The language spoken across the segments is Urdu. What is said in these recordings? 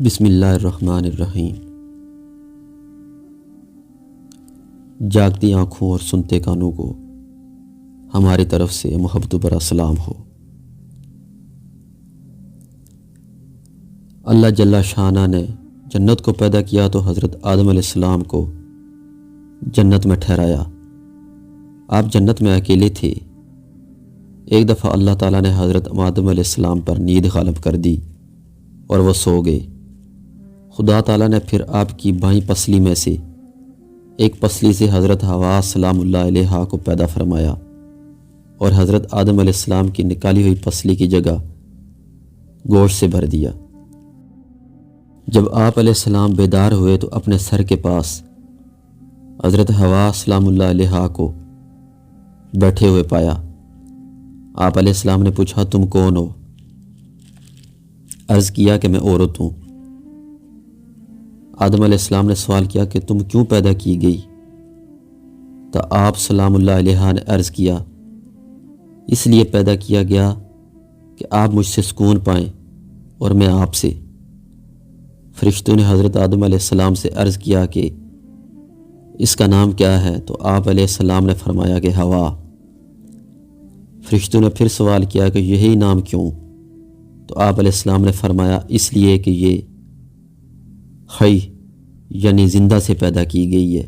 بسم اللہ الرحمن الرحیم۔ جاگتی آنکھوں اور سنتے کانوں کو ہماری طرف سے محبت برا سلام ہو۔ اللہ جل شانہ نے جنت کو پیدا کیا تو حضرت آدم علیہ السلام کو جنت میں ٹھہرایا۔ آپ جنت میں اکیلے تھے۔ ایک دفعہ اللہ تعالیٰ نے حضرت آدم علیہ السلام پر نیند غالب کر دی اور وہ سو گئے۔ خدا تعالیٰ نے پھر آپ کی بائیں پسلی میں سے ایک پسلی سے حضرت حوا سلام اللہ علیہا کو پیدا فرمایا اور حضرت آدم علیہ السلام کی نکالی ہوئی پسلی کی جگہ گوشت سے بھر دیا۔ جب آپ علیہ السلام بیدار ہوئے تو اپنے سر کے پاس حضرت حوا سلام اللہ علیہا کو بیٹھے ہوئے پایا۔ آپ علیہ السلام نے پوچھا، تم کون ہو؟ عرض کیا کہ میں عورت ہوں۔ آدم علیہ السلام نے سوال کیا کہ تم کیوں پیدا کی گئی؟ تو آپ سلام اللہ علیہ نے عرض کیا، اس لیے پیدا کیا گیا کہ آپ مجھ سے سکون پائیں اور میں آپ سے۔ فرشتوں نے حضرت آدم علیہ السلام سے عرض کیا کہ اس کا نام کیا ہے؟ تو آپ علیہ السلام نے فرمایا کہ ہوا۔ فرشتوں نے پھر سوال کیا کہ یہی نام کیوں؟ تو آپ علیہ السلام نے فرمایا، اس لیے کہ یہ حی یعنی زندہ سے پیدا کی گئی ہے۔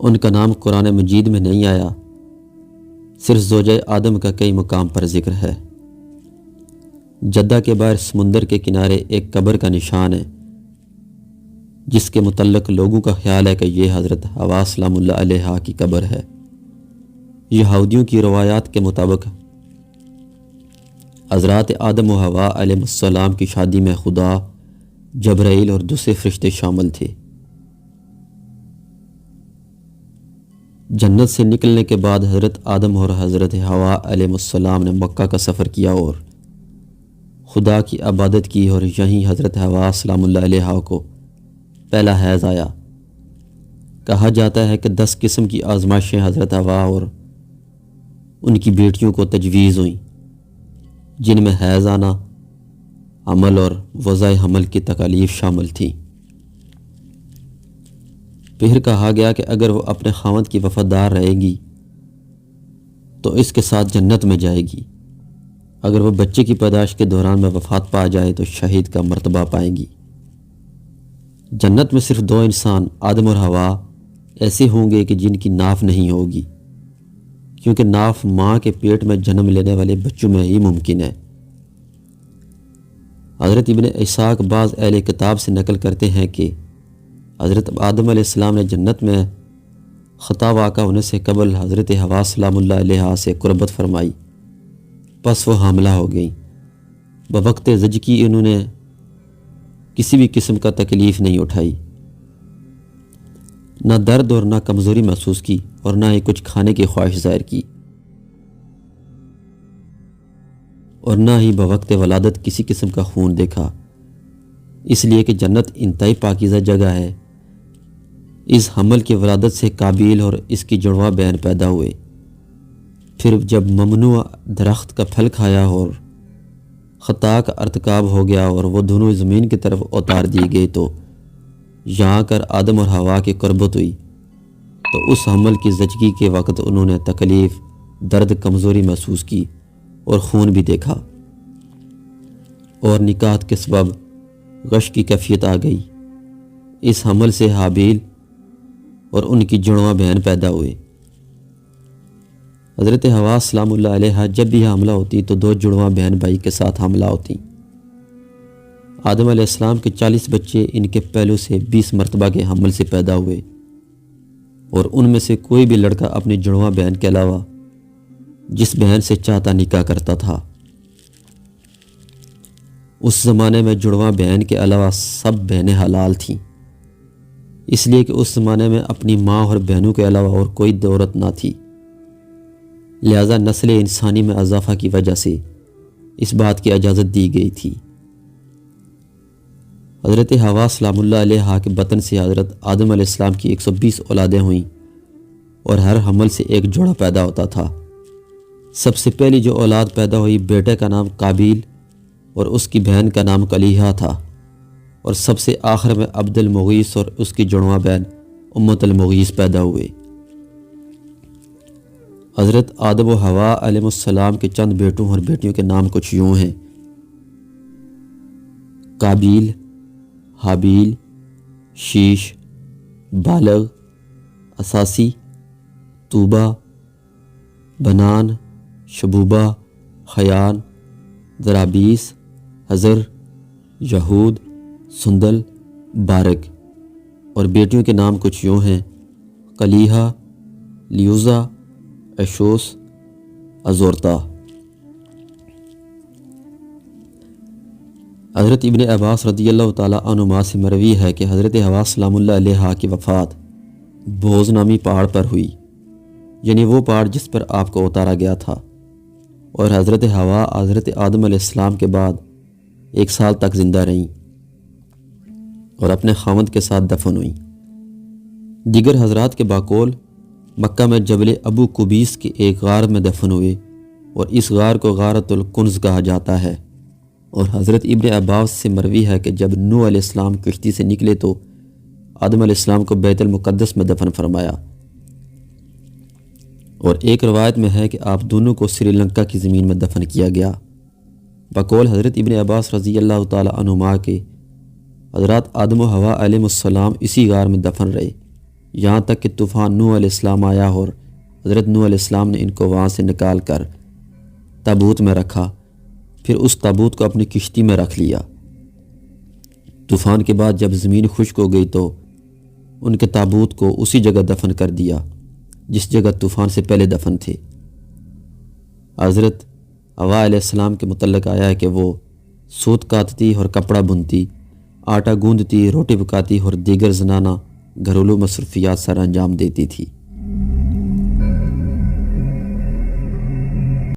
ان کا نام قرآن مجید میں نہیں آیا، صرف زوجہ آدم کا کئی مقام پر ذکر ہے۔ جدہ کے باہر سمندر کے کنارے ایک قبر کا نشان ہے جس کے متعلق لوگوں کا خیال ہے کہ یہ حضرت حوا سلام اللہ علیہا کی قبر ہے۔ یہودیوں کی روایات کے مطابق حضرات آدم و حوا علیہ السلام کی شادی میں خدا، جبرائیل اور دوسرے فرشتے شامل تھے۔ جنت سے نکلنے کے بعد حضرت آدم اور حضرت حوا علیہ السلام نے مکہ کا سفر کیا اور خدا کی عبادت کی، اور یہیں حضرت حوا سلام اللہ علیہ کو پہلا حیض آیا۔ کہا جاتا ہے کہ 10 قسم کی آزمائشیں حضرت حوا اور ان کی بیٹیوں کو تجویز ہوئیں، جن میں حیض آنا، حمل اور وضع حمل کی تکالیف شامل تھیں۔ پھر کہا گیا کہ اگر وہ اپنے خاوند کی وفادار رہے گی تو اس کے ساتھ جنت میں جائے گی، اگر وہ بچے کی پیدائش کے دوران میں وفات پا جائے تو شہید کا مرتبہ پائیں گی۔ جنت میں صرف 2 انسان آدم اور حوا ایسے ہوں گے کہ جن کی ناف نہیں ہوگی، کیونکہ ناف ماں کے پیٹ میں جنم لینے والے بچوں میں ہی ممکن ہے۔ حضرت ابن اسحاق بعض اہل کتاب سے نقل کرتے ہیں کہ حضرت آدم علیہ السلام نے جنت میں خطا واقع ہونے سے قبل حضرت حوا سلام اللہ علیہ سے قربت فرمائی، پس وہ حاملہ ہو گئیں۔ بوقت زچگی انہوں نے کسی بھی قسم کا تکلیف نہیں اٹھائی، نہ درد اور نہ کمزوری محسوس کی، اور نہ ہی کچھ کھانے کی خواہش ظاہر کی، اور نہ ہی بوقت ولادت کسی قسم کا خون دیکھا، اس لیے کہ جنت انتہائی پاکیزہ جگہ ہے۔ اس حمل کی ولادت سے قابیل اور اس کی جڑواں بہن پیدا ہوئے۔ پھر جب ممنوع درخت کا پھل کھایا اور خطا کا ارتکاب ہو گیا اور وہ دونوں زمین کی طرف اتار دیے گئے تو یہاں کر آدم اور حوا کی قربت ہوئی، تو اس حمل کی زچگی کے وقت انہوں نے تکلیف، درد، کمزوری محسوس کی اور خون بھی دیکھا، اور نکاح کے سبب غش کی کیفیت آ گئی۔ اس حمل سے حابیل اور ان کی جڑواں بہن پیدا ہوئے۔ حضرت حوا سلام اللہ علیہ جب بھی حاملہ ہوتی تو 2 جڑواں بہن بھائی کے ساتھ حاملہ ہوتی۔ آدم علیہ السلام کے 40 بچے ان کے پہلو سے 20 مرتبہ کے حمل سے پیدا ہوئے، اور ان میں سے کوئی بھی لڑکا اپنی جڑواں بہن کے علاوہ جس بہن سے چاہتا نکاح کرتا تھا۔ اس زمانے میں جڑواں بہن کے علاوہ سب بہنیں حلال تھیں، اس لیے کہ اس زمانے میں اپنی ماں اور بہنوں کے علاوہ اور کوئی عورت نہ تھی، لہذا نسل انسانی میں اضافہ کی وجہ سے اس بات کی اجازت دی گئی تھی۔ حضرت حوا سلام اللہ علیہ کے بطن سے حضرت آدم علیہ السلام کی 120 اولادیں ہوئیں، اور ہر حمل سے ایک جوڑا پیدا ہوتا تھا۔ سب سے پہلی جو اولاد پیدا ہوئی بیٹے کا نام قابیل اور اس کی بہن کا نام کلیحہ تھا، اور سب سے آخر میں عبد المغیث اور اس کی جڑواں بہن امت المغیث پیدا ہوئے۔ حضرت آدم و حوا علیہ السلام کے چند بیٹوں اور بیٹیوں کے نام کچھ یوں ہیں: قابیل، حابیل، شیش، بالغ، اساسی، طوبہ، بنان، شبوبہ، خیان، ذرابیس، حضر، یہود، سندل، بارک، اور بیٹیوں کے نام کچھ یوں ہیں: کلیحہ، لیوزا، ایشوس، ازورتا۔ حضرت ابن عباس رضی اللہ تعالیٰ عنہما سے مروی ہے کہ حضرت حوا سلام اللہ علیہا کی وفات بوز نامی پہاڑ پر ہوئی، یعنی وہ پہاڑ جس پر آپ کو اتارا گیا تھا، اور حضرت حوا حضرت آدم علیہ السلام کے بعد 1 سال تک زندہ رہیں اور اپنے خاوند کے ساتھ دفن ہوئیں۔ دیگر حضرات کے باقول مکہ میں جبل ابو قبیس کے ایک غار میں دفن ہوئے، اور اس غار کو غارۃ الکنز کہا جاتا ہے۔ اور حضرت ابن عباس سے مروی ہے کہ جب نوح علیہ السلام کشتی سے نکلے تو آدم علیہ السلام کو بیت المقدس میں دفن فرمایا، اور ایک روایت میں ہے کہ آپ دونوں کو سری لنکا کی زمین میں دفن کیا گیا۔ بقول حضرت ابن عباس رضی اللہ تعالی عنہما کے حضرات آدم و حوا علیہ السلام اسی غار میں دفن رہے، یہاں تک کہ طوفان نوح علیہ السلام آیا اور حضرت نوح علیہ السلام نے ان کو وہاں سے نکال کر تابوت میں رکھا، پھر اس تابوت کو اپنی کشتی میں رکھ لیا۔ طوفان کے بعد جب زمین خشک ہو گئی تو ان کے تابوت کو اسی جگہ دفن کر دیا جس جگہ طوفان سے پہلے دفن تھے۔ حضرت حوا علیہ السلام کے متعلق آیا ہے کہ وہ سوت کاتتی اور کپڑا بنتی، آٹا گوندتی، روٹی پکاتی اور دیگر زنانہ گھریلو مصروفیات سر انجام دیتی تھی۔